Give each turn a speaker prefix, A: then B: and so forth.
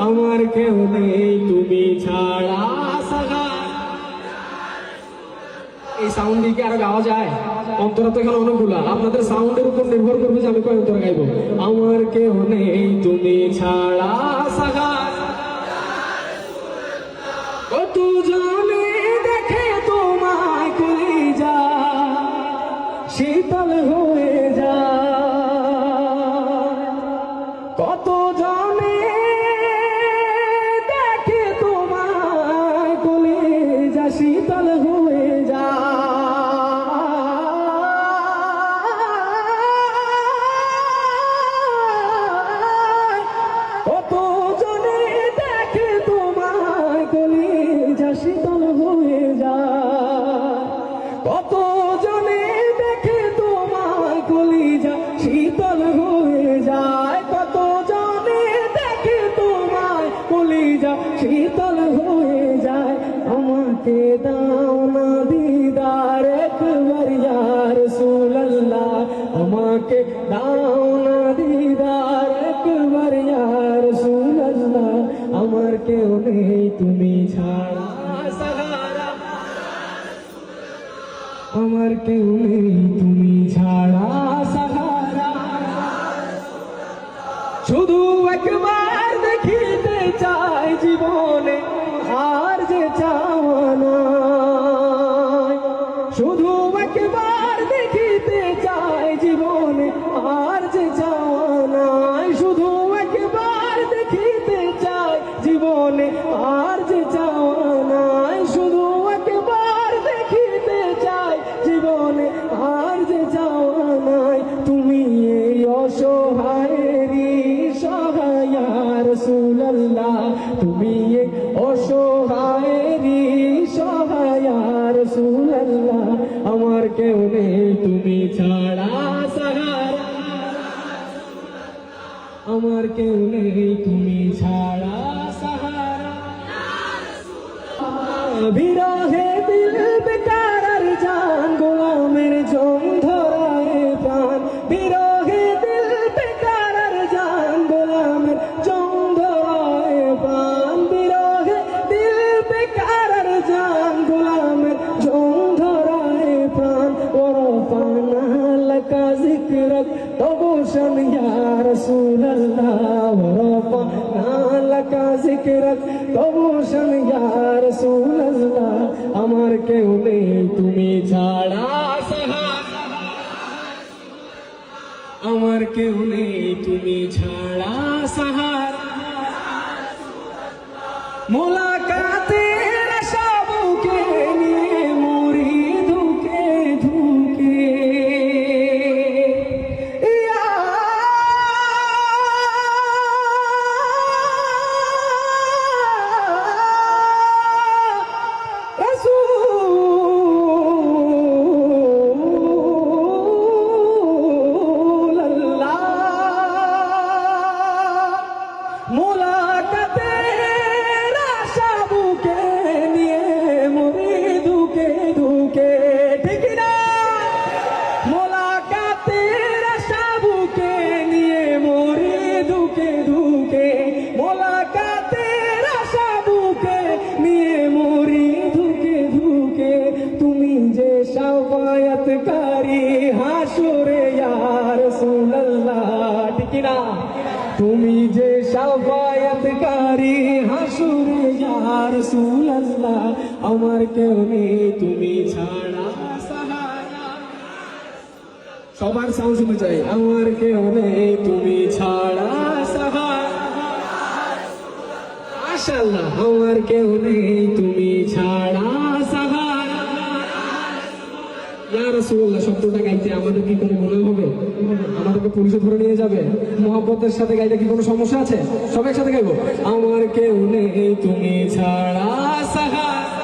A: আমার কেউ নেই তুমি ছাড়া সাহারা। এই সাউন্ডে কি আরো গাওয়া যায়? অন্তরা তো এখানে অনেকগুলা, আপনাদের সাউন্ডের উপর নির্ভর করবে যে আমি কয় অন্তরা গাইবো। আমার কেউ নেই তুমি ছাড়া সাহারা, কত জানে দেখে তোমায় কলিজা শীতল হয়ে যায়, কত জানে দেখে তোমায় কলিজা শীতল হয়ে যায়, কত জনে দেখে তোমায় কলিজা শীতল হয়ে যায়, কত জনে দেখে তোমায় কলিজা শীতল হয়ে যায়, কত জনে দেখে তোমায় কলিজা শীতল হয়ে যায়। আমাকে দাও না দিদার একবার ইয়া রাসূলুল্লাহ, আমাকে দাও না দিদার একবার ইয়া রাসূলুল্লাহ, আমার কেউ নেই তুমি ছাড়া সাহারা, আমার কেউ নেই তুমি ছাড়া সাহারা। শুধু একবার দেখিতে চাই জীবনে আর যে চাওয়া নাই, শুধু একবার দেখিতে চাই জীবনে আর যে চাওয়া নাই, শুধু একবার দেখিতে চাই জীবনে আর যে চাওয়া নাই, শুধু একবার দেখিতে চাই জীবনে আর যে চাওয়া নাই। তুমি এই অসহায়েরই সহায় ইয়া রাসূলুল্লাহ, তুমি এই অসহায়েরই সহায় ইয়া রাসূলুল্লাহ, আমার কেউ নেই তুমি ছাড়া সাহারা, আমার কেউ নেই তুমি ছাড়া সাহারা। বিরহে দিল বেকার আর জান গোলামের জম ধরায় প্রাণ, বিরহে দিল বেকার আর জান গোলামের জম ধরায় প্রাণ, বিরহে দিল বেকার আর জান গোলামের জম ধরায় প্রাণ। ওরফানা লাকা যিকরাক তবশন ইয়া রাসূলুল্লাহ, ওরফানা লাকা যিকরাক তবশন ইয়া রাসূলুল্লাহ, আমার কেউ নেই তুমি ছাড়া সাহারা, আমার কেউ নেই তুমি ছাড়া সাহারা। মুলাকাতের আশা বুকে নিয়ে মরি ধুকে ধুকে, ইয়া রাসূলুল্লাহ, মুলাকাতের আশা বুকে নিয়ে মরি ধুকে ধুকে, ঠিক না? মুলাকাতের আশা বুকে নিয়ে মরি ধুকে ধুকে, মুলাকাতের আশা বুকে নিয়ে মরি ধুকে ধুকে। তুমি যে শাফায়াতকারী হাসরে ইয়া রাসূলুল্লাহ, ঠিক না? তুমি যে শাফায়াতকারী হাসরে ইয়া রাসূলুল্লাহ, আমার কেউ নেই তুমি ছাড়া সাহারা। সবার সাউন্ড শুনতে চাই, আমার কেউ নেই তুমি ছাড়া সাহারা। মাশাআল্লাহ, আমার কেউ নেই তুমি ছাড়া সাহারা। ইয়া রাসূলুল্লাহ শব্দটা গাইতে আমাদের কি কোনো মনে হবে? আমাদেরকে পুলিশে ধরে নিয়ে যাবে? মোহাব্বতের সাথে গাইতে কি কোনো সমস্যা আছে? সবাই একসাথে গাইবো, আমার কেউ নেই তুমি ছাড়া সাহারা।